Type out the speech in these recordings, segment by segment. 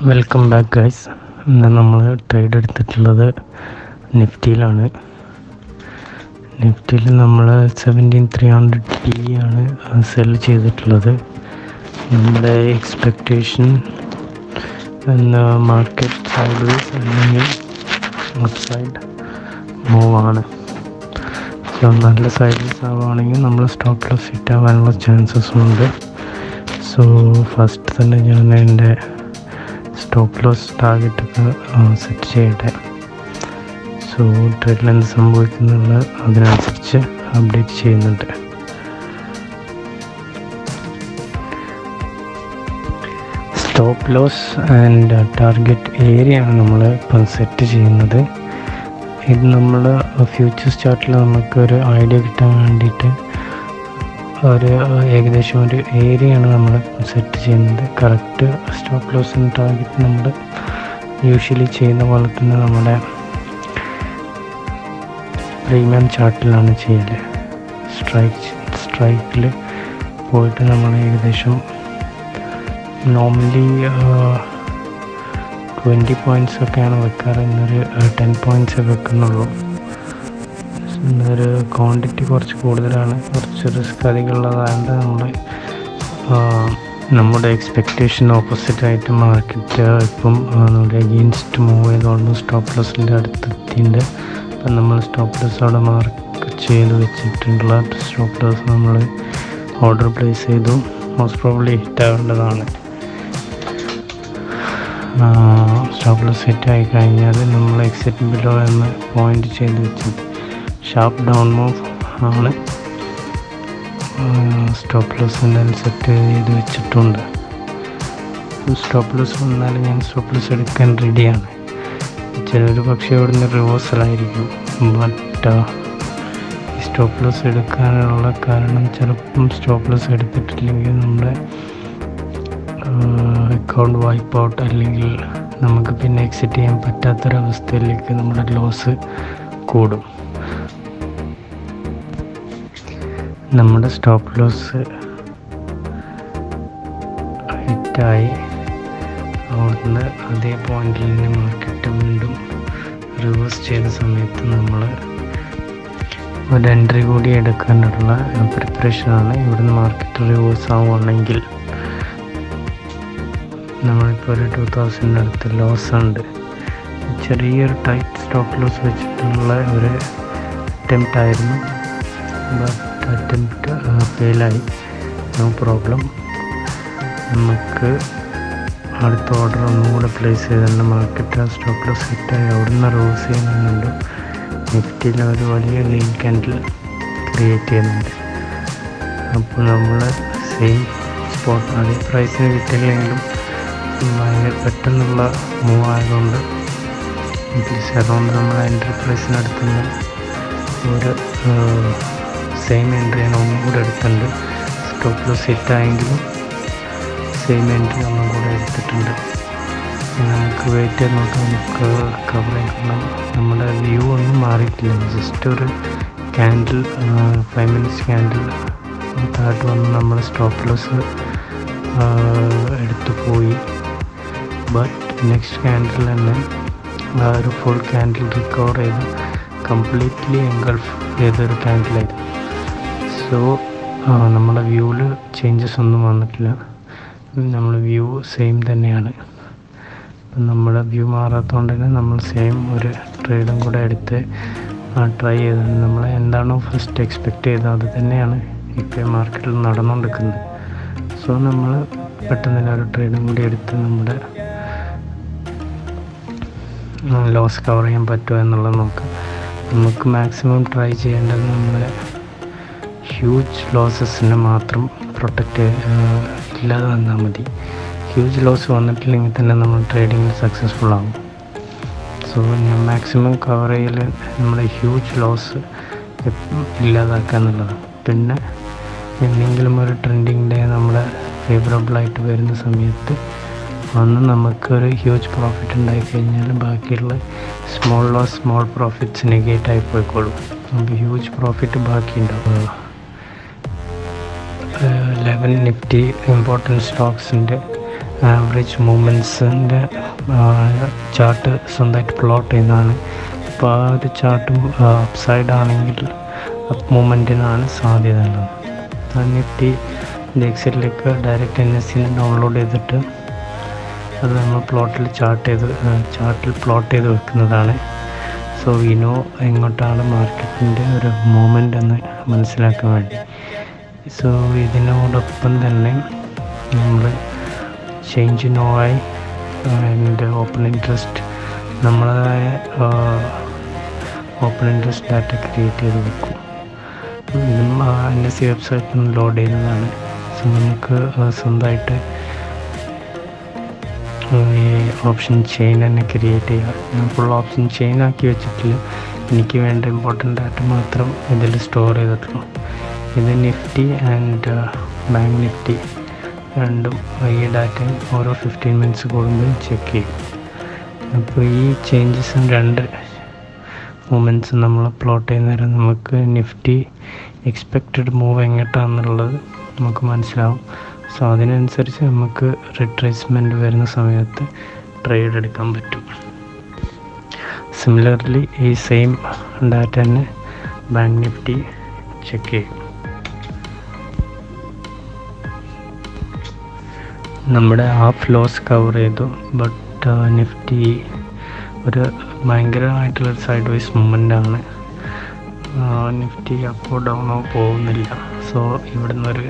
Welcome back guys. ഇന്ന് നമ്മൾ trade എടുത്തിട്ടുള്ളത് നിഫ്റ്റിയിലാണ്. നിഫ്റ്റിയിൽ നമ്മൾ 17300 ആണ് സെൽ ചെയ്തിട്ടുള്ളത്. നമ്മുടെ എക്സ്പെക്റ്റേഷൻ മാർക്കറ്റ് സൈഡ് വേസ് അല്ലെങ്കിൽ അപ്സൈഡ് മൂവ് ആണ്. സോ നല്ല സൈഡ് വേസ് ആവുകയാണെങ്കിൽ നമ്മൾ സ്റ്റോപ്പ് ലോസ് ഹിറ്റ് ആവാനുള്ള ചാൻസസും ഉണ്ട്. സോ ഫസ്റ്റ് തന്നെ ഞാൻ എൻ്റെ സ്റ്റോപ്പ് ലോസ് ടാർഗറ്റൊക്കെ സെറ്റ് ചെയ്യട്ടെ. സോ ട്രേഡിൽ എന്ത് സംഭവിക്കുന്നുള്ള അതിനനുസരിച്ച് അപ്ഡേറ്റ് ചെയ്യുന്നുണ്ട്. Stop loss and target area ആണ് നമ്മൾ ഇപ്പം സെറ്റ് ചെയ്യുന്നത്. ഇത് നമ്മൾ ഫ്യൂച്ചേഴ്സ് ചാർട്ടിൽ നമുക്കൊരു ഐഡിയ കിട്ടാൻ വേണ്ടിയിട്ട് ഏകദേശം ഒരു ഏരിയയാണ് നമ്മൾ സെറ്റ് ചെയ്യുന്നത്. കറക്റ്റ് സ്റ്റോപ്പ് ലോസിന് ടാർഗറ്റ് നമ്മൾ യൂഷ്വലി ചെയ്യുന്ന പോലെ തന്നെ നമ്മുടെ പ്രീമിയം ചാർട്ടിലാണ് ചെയ്യല്. സ്ട്രൈക്കിൽ പോയിട്ട് നമ്മൾ ഏകദേശം നോർമലി 20 points ഒക്കെയാണ് വെക്കാറ്. ഇന്നൊരു 10 points വെക്കുന്നുള്ളൂ. ഇന്നൊരു ക്വാണ്ടിറ്റി കുറച്ച് കൂടുതലാണ്, കുറച്ച് റിസ്ക് അധികമുള്ളതായതുകൊണ്ട് നമ്മുടെ എക്സ്പെക്റ്റേഷൻ ഓപ്പോസിറ്റായിട്ട് മാർക്കറ്റ് ഇപ്പം നമ്മുടെ അഗെയിൻസ്റ്റ് മൂവ് ചെയ്തുകൊണ്ട് സ്റ്റോപ്പ് ലോസിൻ്റെ അടുത്തെത്തിയിട്ടുണ്ട്. അപ്പം നമ്മൾ സ്റ്റോപ്പ് ലോസ് അവിടെ മാർക്ക് ചെയ്ത് വെച്ചിട്ടുള്ള സ്റ്റോപ്പ് ലോസ് നമ്മൾ ഓർഡർ പ്ലേസ് ചെയ്തു. മോസ്റ്റ് പ്രോബ്ലി ഹിറ്റ് ആവേണ്ടതാണ്. സ്റ്റോപ്പ് ലോസ് ഹിറ്റ് ആയി കഴിഞ്ഞാൽ നമ്മൾ എക്സിറ്റ് ബിലോ എന്ന് പോയിന്റ് ചെയ്ത് വെച്ചത് ഷാർപ്പ് ഡൗൺ മൂവ് ആണ്. സ്റ്റോപ്പ് ലോസ് എന്തായാലും സെറ്റ് ചെയ്ത് വെച്ചിട്ടുണ്ട്. സ്റ്റോപ്പ് ലോസ് വന്നാൽ ഞാൻ സ്റ്റോപ്പ് ലോസ് എടുക്കാൻ റെഡിയാണ്. ചിലർ പക്ഷേ ഇവിടുന്ന് റിവേഴ്സലായിരിക്കും. ബട്ട് ഈ സ്റ്റോപ്പ് ലോസ് എടുക്കാനുള്ള കാരണം ചിലപ്പം സ്റ്റോപ്പ് ലോസ് എടുത്തിട്ടില്ലെങ്കിൽ നമ്മുടെ അക്കൗണ്ട് വൈപ്പ് ഔട്ട് അല്ലെങ്കിൽ നമുക്ക് പിന്നെ എക്സിറ്റ് ചെയ്യാൻ പറ്റാത്തൊരവസ്ഥയിലേക്ക് നമ്മുടെ ലോസ് കൂടും. നമ്മുടെ സ്റ്റോപ്പ് ലോസ് ഹിറ്റായി അവിടുന്ന് അതേ പോയിന്റിൽ നിന്ന് മാർക്കറ്റ് വീണ്ടും റിവേഴ്സ് ചെയ്ത സമയത്ത് നമ്മൾ ഒരു എൻട്രി കൂടി എടുക്കാനുള്ള പ്രിപ്പറേഷനാണ്. ഇവിടുന്ന് മാർക്കറ്റ് റിവേഴ്സ് ആവുകയാണെങ്കിൽ നമ്മളിപ്പോൾ ഒരു 2000 അടുത്ത് ലോസ് ഉണ്ട്. ചെറിയൊരു ടൈറ്റ് സ്റ്റോപ്പ് ലോസ് വെച്ചിട്ടുള്ള ഒരു അറ്റംപ്റ്റ് ആയിരുന്നു. ബട്ട് അറ്റംപ്റ്റ് ഫെയിലായി. No problem. നമുക്ക് അടുത്ത ഓർഡർ ഒന്നും കൂടെ പ്ലേസ് ചെയ്തിട്ടുണ്ട്. മാർക്കറ്റ് സ്റ്റോപ്പ് ലോസ് ഹിറ്റായി അവിടുന്ന് റിവേഴ്സ് ചെയ്യുന്നുണ്ട്. നിഫ്റ്റിയിൽ ഒരു വലിയ ഗ്രീൻ ക്യാൻഡിൽ ക്രിയേറ്റ് ചെയ്യുന്നുണ്ട്. അപ്പോൾ നമ്മൾ സെയിം സ്പോട്ട് അതേ പ്രൈസിന് കിട്ടിയില്ലെങ്കിലും ഭയങ്കര പെട്ടെന്നുള്ള മൂവ് ആയതുകൊണ്ട് അറൗണ്ട് നമ്മൾ എൻട്രി പ്രൈസിനടുത്തുനിന്ന് ഒരു സെയിം എൻട്രി ഞാൻ ഒന്നും കൂടെ എടുത്തിട്ടുണ്ട്. സ്റ്റോപ്പ് ലോസ് ഹിറ്റായെങ്കിലും സെയിം എൻട്രി ഒന്നും കൂടെ എടുത്തിട്ടുണ്ട്. നമുക്ക് വെയിറ്റ് ചെയ്ത് നോക്കാം, നമുക്ക് കവർ ചെയ്യണം. നമ്മുടെ വ്യൂ ഒന്നും മാറിയിട്ടില്ല. ജസ്റ്റ് ഒരു ക്യാൻഡിൽ 5 minutes ക്യാൻഡിൽ താഴോട്ട് വന്ന് നമ്മൾ സ്റ്റോപ്പ് ലോസ് എടുത്തു പോയി. ബട്ട് നെക്സ്റ്റ് ക്യാൻഡിൽ തന്നെ ഒരു ഫുൾ ക്യാൻഡിൽ റിക്കവർ ചെയ്ത് കംപ്ലീറ്റ്ലി എൻഗൾഫ് ചെയ്തൊരു ക്യാൻഡിലായിരുന്നു. സോ നമ്മുടെ വ്യൂവിൽ ചേഞ്ചസ് ഒന്നും വന്നിട്ടില്ല. നമ്മൾ വ്യൂ സെയിം തന്നെയാണ്. അപ്പം നമ്മുടെ വ്യൂ മാറാത്തതുകൊണ്ട് തന്നെ നമ്മൾ സെയിം ഒരു ട്രേഡും കൂടെ എടുത്ത് ട്രൈ ചെയ്തത്. നമ്മൾ എന്താണോ ഫസ്റ്റ് എക്സ്പെക്റ്റ് ചെയ്തത് അത് തന്നെയാണ് ഇപ്പോൾ മാർക്കറ്റിൽ നടന്നുകൊണ്ടിരിക്കുന്നത്. സോ നമ്മൾ പെട്ടെന്ന് തന്നെ ഒരു ട്രേഡും കൂടി എടുത്ത് നമ്മുടെ ലോസ് കവർ ചെയ്യാൻ പറ്റുമോ എന്നുള്ളത് നോക്കാം. നമുക്ക് മാക്സിമം ട്രൈ ചെയ്യേണ്ടത് നമ്മുടെ ഹ്യൂജ് ലോസസിനെ മാത്രം പ്രൊട്ടക്റ്റ് ഇല്ലാതെ വന്നാൽ മതി. ഹ്യൂജ് ലോസ് വന്നിട്ടില്ലെങ്കിൽ തന്നെ നമ്മൾ ട്രേഡിങ്ങിൽ സക്സസ്ഫുൾ ആകും. സോ ഞാൻ മാക്സിമം കവർ ചെയ്യൽ നമ്മുടെ ഹ്യൂജ് ലോസ് ഇല്ലാതാക്കുക എന്നുള്ളതാണ്. പിന്നെ എന്തെങ്കിലും ഒരു ട്രെൻഡിങ് ഡേ നമ്മുടെ ഫേവറബിളായിട്ട് വരുന്ന സമയത്ത് അന്ന് നമുക്കൊരു ഹ്യൂജ് പ്രോഫിറ്റ് ഉണ്ടായിക്കഴിഞ്ഞാൽ ബാക്കിയുള്ള സ്മോൾ ലോസ് സ്മോൾ പ്രോഫിറ്റ്സ് നെഗേറ്റായി പോയിക്കോളും. നമുക്ക് ഹ്യൂജ് പ്രോഫിറ്റ് ബാക്കിയുണ്ടാവും. 11 നിഫ്റ്റി ഇമ്പോർട്ടൻറ്റ് സ്റ്റോക്സിൻ്റെ ആവറേജ് മൂവ്മെൻറ്റ്സിൻ്റെ ചാർട്ട് സ്വന്തമായിട്ട് പ്ലോട്ട് ചെയ്യുന്നതാണ്. അപ്പോൾ ആ ഒരു ചാർട്ട് അപ്സൈഡ് ആണെങ്കിൽ അപ്പ് മൂവ്മെൻറ്റിനാണ് സാധ്യത ഉള്ളത്. നിഫ്റ്റി എക്സലിലേക്ക് ഡയറക്റ്റ് NSE ഡൗൺലോഡ് ചെയ്തിട്ട് അത് നമ്മൾ ചാർട്ടിൽ പ്ലോട്ട് ചെയ്ത് വെക്കുന്നതാണ്. സോ വിനോ എങ്ങോട്ടാണ് മാർക്കറ്റിൻ്റെ ഒരു മൂവ്മെൻ്റ് എന്ന് മനസ്സിലാക്കാൻ വേണ്ടി. സോ ഇതിനോടൊപ്പം തന്നെ നമ്മൾ ചേഞ്ച് നോ ആയി ആൻഡ് ഓപ്പൺ ഇൻട്രസ്റ്റ് നമ്മളതായ ഓപ്പൺ ഇൻട്രസ്റ്റ് ഡാറ്റ ക്രിയേറ്റ് ചെയ്ത് വെക്കും. ഇതും NSE വെബ്സൈറ്റിൽ നിന്ന് ലോഡ് ചെയ്യുന്നതാണ്. സോ നമുക്ക് സ്വന്തമായിട്ട് ഈ ഓപ്ഷൻ ചെയിൻ തന്നെ ക്രിയേറ്റ് ചെയ്യുക. ഞാൻ ഫുൾ ഓപ്ഷൻ ചെയിൻ ആക്കി വെച്ചിട്ടില്ല, എനിക്ക് വേണ്ട ഇമ്പോർട്ടൻ്റ് ഡാറ്റ മാത്രം ഇതിൽ സ്റ്റോർ ചെയ്തിട്ടുള്ളൂ. ഇത് നിഫ്റ്റി ആൻഡ് ബാങ്ക് നിഫ്റ്റി രണ്ടും ഈ ഡാറ്റയും ഓരോ 15 മിനിറ്റ്സ് കൂടുമ്പോൾ ചെക്ക് ചെയ്യും. അപ്പോൾ ഈ ചേഞ്ചസും രണ്ട് മൂവ്മെൻറ്റ്സും നമ്മൾ പ്ലോട്ട് ചെയ്യുന്ന നേരം നമുക്ക് നിഫ്റ്റി എക്സ്പെക്റ്റഡ് മൂവ് എങ്ങോട്ടാണെന്നുള്ളത് നമുക്ക് മനസ്സിലാവും. സോ അതിനനുസരിച്ച് നമുക്ക് റിട്രേസ്മെൻറ്റ് വരുന്ന സമയത്ത് ട്രേഡ് എടുക്കാൻ പറ്റും. സിമിലർലി ഈ സെയിം ഡാറ്റ തന്നെ ബാങ്ക് നിഫ്റ്റി ചെക്ക് ചെയ്യും. നമ്മുടെ ഹാഫ് ലോസ് കവർ ചെയ്തു. ബട്ട് നിഫ്റ്റി ഒരു ഭയങ്കരമായിട്ടുള്ളൊരു സൈഡ് വൈസ് മൂവ്മെൻ്റാണ്. നിഫ്റ്റി അപ്പോ ഡൗണോ പോകുന്നില്ല. സോ ഇവിടെ നിന്നൊരു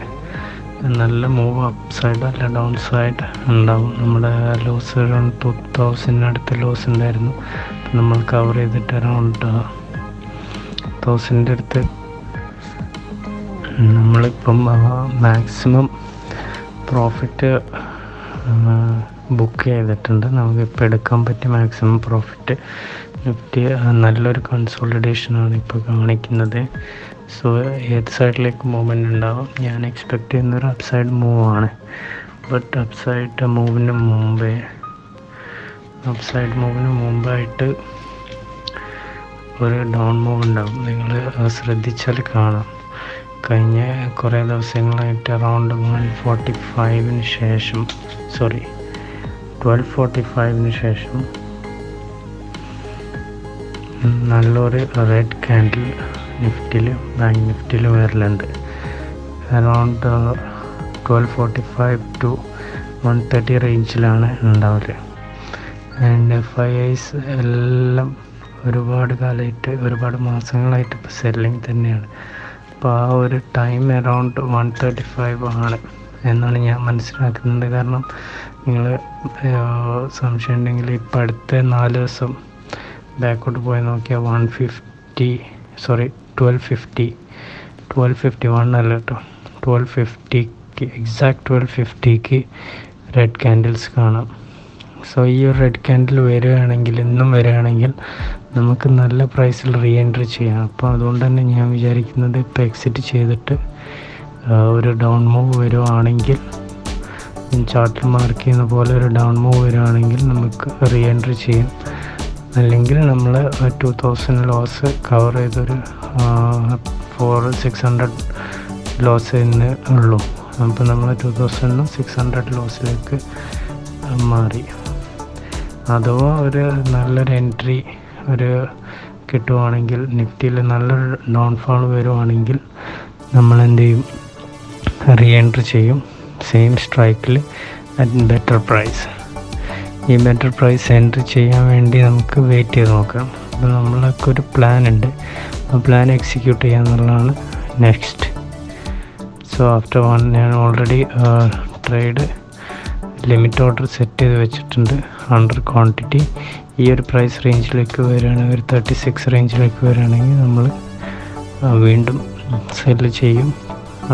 നല്ല മൂവ് അപ്പ് സൈഡ് അല്ല ഡൗൺ സൈഡ് ഉണ്ടാവും. നമ്മുടെ ലോസ് അറൗണ്ട് 2000 അടുത്ത് ലോസ് ഉണ്ടായിരുന്നു. നമ്മൾ കവർ ചെയ്തിട്ട് അറൗണ്ട് 1000 അടുത്ത് നമ്മളിപ്പം മാക്സിമം പ്രോഫിറ്റ് ബുക്ക് ചെയ്തിട്ടുണ്ട്. നമുക്കിപ്പോൾ എടുക്കാൻ പറ്റിയ മാക്സിമം പ്രോഫിറ്റ് നിഫ്റ്റി നല്ലൊരു കൺസോളിഡേഷനാണ് ഇപ്പോൾ കാണിക്കുന്നത്. സോ ഏത് സൈഡിലേക്ക് മൂവ്മെൻ്റ് ഉണ്ടാവും. ഞാൻ എക്സ്പെക്റ്റ് ചെയ്യുന്നൊരു അപ്സൈഡ് മൂവാണ്. ബട്ട് അപ്സൈഡ് മൂവിന് മുമ്പായിട്ട് ഒരു ഡൗൺ മൂവ് ഉണ്ടാവും. നിങ്ങൾ ശ്രദ്ധിച്ചാൽ കാണാം. കഴിഞ്ഞ കുറേ ദിവസങ്ങളായിട്ട് അറൗണ്ട് 1245 ശേഷം നല്ലൊരു റെഡ് ക്യാൻഡിൽ നിഫ്റ്റിയിൽ ബാങ്ക് നിഫ്റ്റിയിൽ വരലുണ്ട്. അറൗണ്ട് 1245 to 130 റേഞ്ചിലാണ് ഉണ്ടാവല്. ആൻഡ് FIIs എല്ലാം ഒരുപാട് മാസങ്ങളായിട്ട് ഇപ്പോൾ സെല്ലിങ് തന്നെയാണ്. അപ്പോൾ ആ ഒരു ടൈം അറൗണ്ട് 135 ആണ് എന്നാണ് ഞാൻ മനസ്സിലാക്കുന്നത്. കാരണം നിങ്ങൾ സംശയം ഉണ്ടെങ്കിൽ ഇപ്പം അടുത്ത 4 ദിവസം ബാക്കോട്ട് പോയി നോക്കിയാൽ 1251 അല്ല കേട്ടോ, 1250 എക്സാക്ട് 1250 റെഡ് ക്യാൻഡിൽസ് കാണാം. സോ ഈ ഒരു റെഡ് ക്യാൻഡിൽ ഇന്നും വരികയാണെങ്കിൽ നമുക്ക് നല്ല പ്രൈസിൽ റീ എൻട്രി ചെയ്യാം. അപ്പോൾ അതുകൊണ്ട് തന്നെ ഞാൻ വിചാരിക്കുന്നത് ഇപ്പോൾ എക്സിറ്റ് ചെയ്തിട്ട് ഒരു ഡൗൺ മൂവ് വരുവാണെങ്കിൽ, ചാർട്ടിൽ മാർക്ക് ചെയ്യുന്ന പോലെ ഒരു ഡൗൺ മൂവ് വരുവാണെങ്കിൽ നമുക്ക് റീ എൻട്രി ചെയ്യാം. അല്ലെങ്കിൽ നമ്മൾ 2000 ലോസ് കവർ ചെയ്തൊരു 600 ലോസ് ഇന്ന് ഉള്ളൂ. അപ്പോൾ നമ്മൾ 2600 ലോസിലേക്ക് മാറി. അഥവാ ഒരു നല്ലൊരു എൻട്രി കിട്ടുവാണെങ്കിൽ, നിഫ്റ്റിയിൽ നല്ലൊരു ഡൗൺഫാൾ വരുവാണെങ്കിൽ നമ്മൾ എന്ത് ചെയ്യും, റീ എൻട്രി ചെയ്യും സെയിം സ്ട്രൈക്കിൽ അറ്റ് ബെറ്റർ പ്രൈസ്. ഈ ബെറ്റർ പ്രൈസ് എൻട്രി ചെയ്യാൻ വേണ്ടി നമുക്ക് വെയിറ്റ് ചെയ്ത് നോക്കാം. അപ്പോൾ നമ്മളൊക്കെ ഒരു പ്ലാൻ ഉണ്ട്, ആ പ്ലാൻ എക്സിക്യൂട്ട് ചെയ്യാന്നുള്ളതാണ് നെക്സ്റ്റ്. സോ ആഫ്റ്റർ ഞാൻ already trade limit order set ചെയ്ത് വെച്ചിട്ടുണ്ട്. 100 ക്വാണ്ടിറ്റി ഈ ഒരു പ്രൈസ് റേഞ്ചിലേക്ക് വരികയാണെങ്കിൽ, ഒരു 36 റേഞ്ചിലേക്ക് വരികയാണെങ്കിൽ നമ്മൾ വീണ്ടും സെല്ല് ചെയ്യും.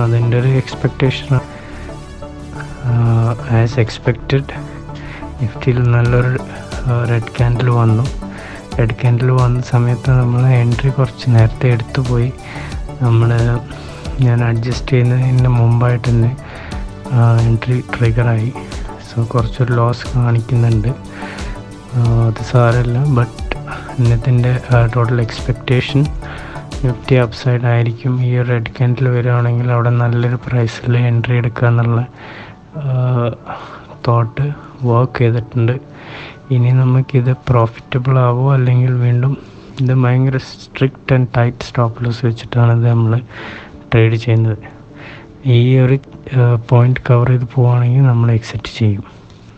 അതിൻ്റെ ഒരു എക്സ്പെക്റ്റേഷനാണ്. ആസ് എക്സ്പെക്റ്റഡ് നിഫ്റ്റിയിൽ നല്ലൊരു റെഡ് ക്യാൻഡിൽ വന്നു. റെഡ് ക്യാൻഡിൽ വന്ന സമയത്ത് നമ്മൾ എൻട്രി കുറച്ച് നേരത്തെ എടുത്തു പോയി. ഞാൻ അഡ്ജസ്റ്റ് ചെയ്യുന്നതിന് മുമ്പായിട്ട് തന്നെ എൻട്രി ട്രിഗറായി. സോ കുറച്ചൊരു ലോസ് കാണിക്കുന്നുണ്ട്. അത് സാരമില്ല. ബട്ട് ഇന്നത്തിൻ്റെ ടോട്ടൽ എക്സ്പെക്റ്റേഷൻ നിഫ്റ്റി അപ്സൈഡ് ആയിരിക്കും. ഈ റെഡ് ക്യാൻഡിൽ വരികയാണെങ്കിൽ അവിടെ നല്ലൊരു പ്രൈസിൽ എൻട്രി എടുക്കുക എന്നുള്ള തോട്ട് വർക്ക് ചെയ്തിട്ടുണ്ട്. ഇനി നമുക്കിത് പ്രോഫിറ്റബിൾ ആവുമോ അല്ലെങ്കിൽ വീണ്ടും ഇത് ഭയങ്കര strict and tight stop loss വെച്ചിട്ടാണ് ഇത് നമ്മൾ ട്രേഡ് ചെയ്യുന്നത്. ഈ ഒരു പോയിൻ്റ് കവർ ചെയ്ത് പോവുകയാണെങ്കിൽ നമ്മൾ എക്സിറ്റ് ചെയ്യും.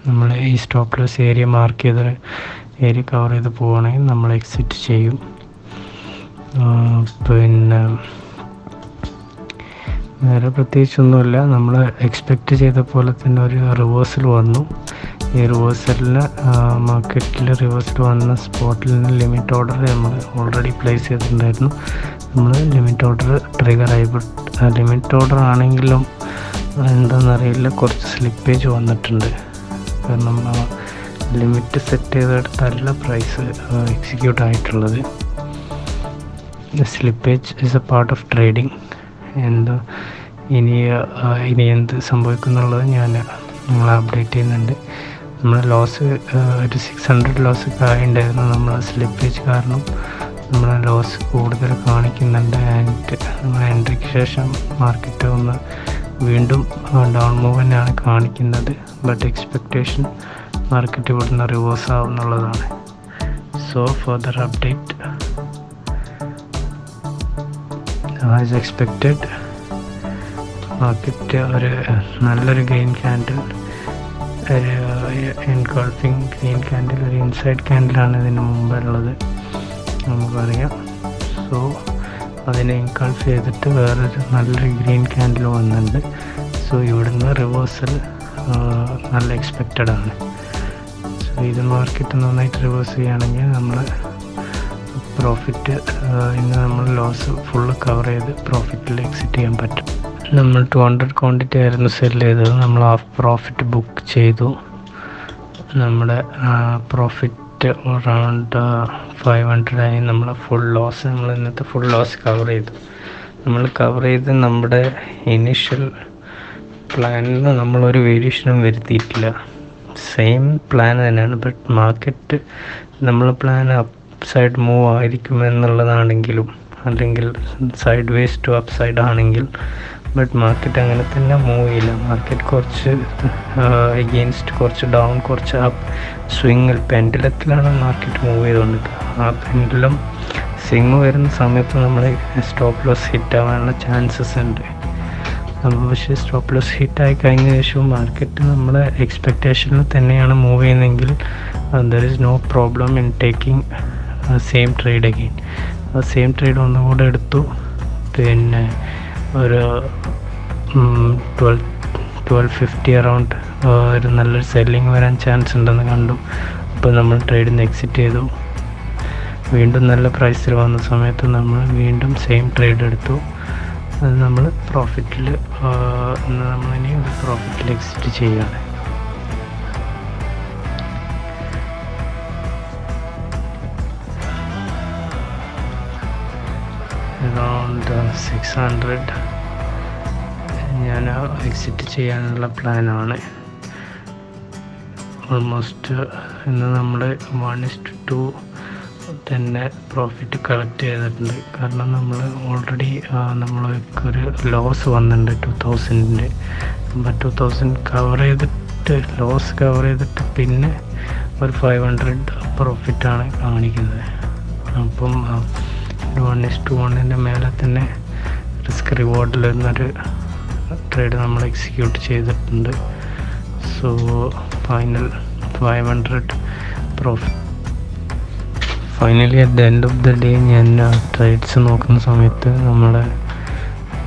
നമ്മൾ ഈ സ്റ്റോപ്പ് ലോസ് ഏരിയ മാർക്ക് ചെയ്ത ഏരിയ കവർ ചെയ്ത് പോവുകയാണെങ്കിൽ നമ്മൾ എക്സിറ്റ് ചെയ്യും. പിന്നെ വേറെ പ്രത്യേകിച്ചൊന്നുമില്ല. നമ്മൾ എക്സ്പെക്റ്റ് ചെയ്ത പോലെ തന്നെ ഒരു റിവേഴ്സൽ വന്നു. ഈ റിവേഴ്സലിന് മാർക്കറ്റിൽ റിവേഴ്സൽ വന്ന സ്പോട്ടിൽ നിന്ന് ലിമിറ്റ് ഓർഡർ നമ്മൾ ഓൾറെഡി പ്ലേസ് ചെയ്തിട്ടുണ്ടായിരുന്നു. നമ്മൾ ലിമിറ്റ് ഓർഡർ ട്രിഗർ ആയി. ലിമിറ്റ് ഓർഡർ ആണെങ്കിലും എന്താണെന്നറിയില്ല, കുറച്ച് സ്ലിപ്പേജ് വന്നിട്ടുണ്ട്. കാരണം ലിമിറ്റ് സെറ്റ് ചെയ്തെടുത്തല്ല പ്രൈസ് എക്സിക്യൂട്ട് ആയിട്ടുള്ളത്. Slippage is A part of trading. ഇനി എന്ത് സംഭവിക്കുന്നുള്ളത് ഞാൻ നിങ്ങളെ അപ്ഡേറ്റ് ചെയ്യുന്നുണ്ട്. നമ്മൾ ലോസ് ഒരു 600 ലോസ് ഉണ്ടായിരുന്നു. നമ്മൾ സ്ലിപ്പേജ് കാരണം നമ്മളെ ലോസ് കൂടുതൽ കാണിക്കുന്നുണ്ട്. ആൻഡ് നമ്മൾ എൻട്രിക്ക് ശേഷം മാർക്കറ്റ് ഒന്ന് വീണ്ടും ഡൗൺ മൂവ് തന്നെയാണ് കാണിക്കുന്നത്. ബട്ട് എക്സ്പെക്റ്റേഷൻ മാർക്കറ്റ് ഇവിടുന്ന് റിവേഴ്സ് ആവുന്നുള്ളതാണ്. So further update as expected, market ഒരു നല്ലൊരു ഗ്രീൻ ക്യാൻഡിൽ, ഒരു എൻഗൾഫിങ് ഗ്രീൻ ക്യാൻഡിൽ, ഒരു ഇൻസൈഡ് ക്യാൻഡിലാണ് ഇതിന് മുമ്പുള്ളത് നമുക്കറിയാം. സോ അതിനെ എൻഗൾഫ് ചെയ്തിട്ട് വേറൊരു നല്ലൊരു ഗ്രീൻ ക്യാൻഡിൽ വന്നിട്ടുണ്ട്. സോ ഇവിടുന്ന് റിവേഴ്സൽ നല്ല എക്സ്പെക്റ്റഡ് ആണ്. സോ ഇത് മാർക്കറ്റ് നന്നായിട്ട് റിവേഴ്സ് ചെയ്യുകയാണെങ്കിൽ നമ്മൾ പ്രോഫിറ്റ് ഇന്ന് നമ്മൾ ലോസ് ഫുള്ള് കവർ ചെയ്ത് പ്രോഫിറ്റിൽ എക്സിറ്റ് ചെയ്യാൻ പറ്റും. നമ്മൾ 200 ക്വാണ്ടിറ്റി ആയിരുന്നു സെല് ചെയ്തത്. നമ്മൾ ഹാഫ് പ്രോഫിറ്റ് ബുക്ക് ചെയ്തു. നമ്മുടെ പ്രോഫിറ്റ് അറൗണ്ട് 500 ആയി. നമ്മൾ ഇന്നത്തെ ഫുൾ ലോസ് കവർ ചെയ്തു. നമ്മൾ കവർ ചെയ്ത് നമ്മുടെ ഇനീഷ്യൽ പ്ലാനിൽ നമ്മളൊരു വേരിയേഷനും വരുത്തിയിട്ടില്ല. സെയിം പ്ലാൻ തന്നെയാണ്. ബട്ട് മാർക്കറ്റ് നമ്മൾ പ്ലാൻ അപ്പ് സൈഡ് മൂവ് ആയിരിക്കുമെന്നുള്ളതാണെങ്കിലും അല്ലെങ്കിൽ sideways to upside ആണെങ്കിൽ, ബട്ട് മാർക്കറ്റ് അങ്ങനെ തന്നെ മൂവ് ചെയ്യില്ല. മാർക്കറ്റ് കുറച്ച് എഗെയിൻസ്റ്റ്, കുറച്ച് ഡൗൺ, കുറച്ച് അപ്പ്, സ്വിങ്ങിൽ പെൻഡുലത്തിലാണ് മാർക്കറ്റ് മൂവ് ചെയ്തുകൊണ്ടിരിക്കുക. ആ പെൻഡുലം സ്വിങ് വരുന്ന സമയത്ത് നമ്മൾ സ്റ്റോപ്പ് ലോസ് ഹിറ്റ് ആവാനുള്ള ചാൻസസ് ഉണ്ട്. നമ്മൾ പക്ഷേ സ്റ്റോപ്പ് ലോസ് ഹിറ്റ് ആയി കഴിഞ്ഞ ശേഷവും മാർക്കറ്റ് നമ്മളെ എക്സ്പെക്റ്റേഷനിൽ തന്നെയാണ് മൂവ് ചെയ്യുന്നതെങ്കിൽ there is no problem in taking same trade again. Same trade ഒന്നുകൂടെ എടുത്തു. പിന്നെ ഒരു 1250 അറൗണ്ട് ഒരു നല്ലൊരു സെല്ലിങ് വരാൻ ചാൻസ് ഉണ്ടെന്ന് കണ്ടു. അപ്പോൾ നമ്മൾ ട്രേഡിൽ നിന്ന് എക്സിറ്റ് ചെയ്തു. വീണ്ടും നല്ല പ്രൈസിൽ വന്ന സമയത്ത് നമ്മൾ വീണ്ടും സെയിം ട്രേഡ് എടുത്തു. അത് നമ്മൾ പ്രോഫിറ്റിൽ നമ്മളിനി ഒരു പ്രോഫിറ്റിൽ എക്സിറ്റ് ചെയ്യുകയാണ്. അറൗണ്ട് 600 ഞാൻ എക്സിറ്റ് ചെയ്യാനുള്ള പ്ലാനാണ്. ഓൾമോസ്റ്റ് ഇന്ന് നമ്മൾ 1:2 തന്നെ പ്രോഫിറ്റ് കളക്ട് ചെയ്തിട്ടുണ്ട്. കാരണം നമ്മൾ ഓൾറെഡി നമ്മൾക്കൊരു ലോസ് വന്നിട്ടുണ്ട് 2000-ൻ്റെ. അപ്പോൾ 2000 കവർ ചെയ്തിട്ട് ലോസ് കവർ ചെയ്തിട്ട് പിന്നെ ഒരു 500 പ്രോഫിറ്റാണ് കാണിക്കുന്നത്. അപ്പം 1:1 മേലെ തന്നെ റിസ്ക് റിവാർഡിൽ വരുന്നൊരു ട്രേഡ് നമ്മൾ എക്സിക്യൂട്ട് ചെയ്തിട്ടുണ്ട്. So final 500 profit. Finally at the end of the day ഞാൻ ട്രേഡ്സ് നോക്കുന്ന സമയത്ത് നമ്മുടെ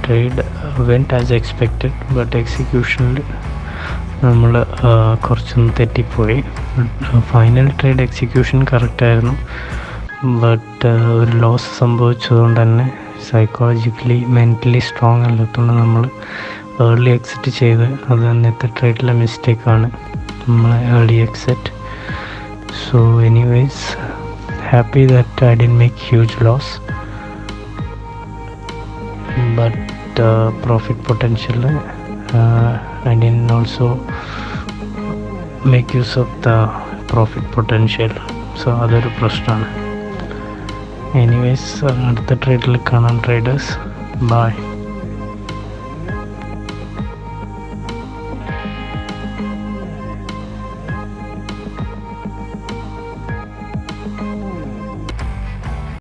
trade went as expected. But എക്സിക്യൂഷനിൽ നമ്മൾ കുറച്ചൊന്ന് തെറ്റിപ്പോയി. ഫൈനൽ ട്രേഡ് എക്സിക്യൂഷൻ കറക്റ്റായിരുന്നു. ബട്ട് ഒരു ലോസ് സംഭവിച്ചതുകൊണ്ട് തന്നെ സൈക്കോളജിക്കലി മെൻ്റലി സ്ട്രോങ് അല്ലാത്തതുകൊണ്ട് നമ്മൾ ഏർലി എക്സിറ്റ് ചെയ്ത്, അത് അന്നത്തെ ട്രേഡിലെ മിസ്റ്റേക്കാണ് നമ്മൾ early exit. So anyways, happy that I didn't make huge loss, but profit potential I didn't also make use of the profit potential. So അതൊരു പ്രശ്നമാണ്. എനിവേസ്, അടുത്ത ട്രേഡിൽ കാണാം ട്രേഡേഴ്സ്. ബൈ.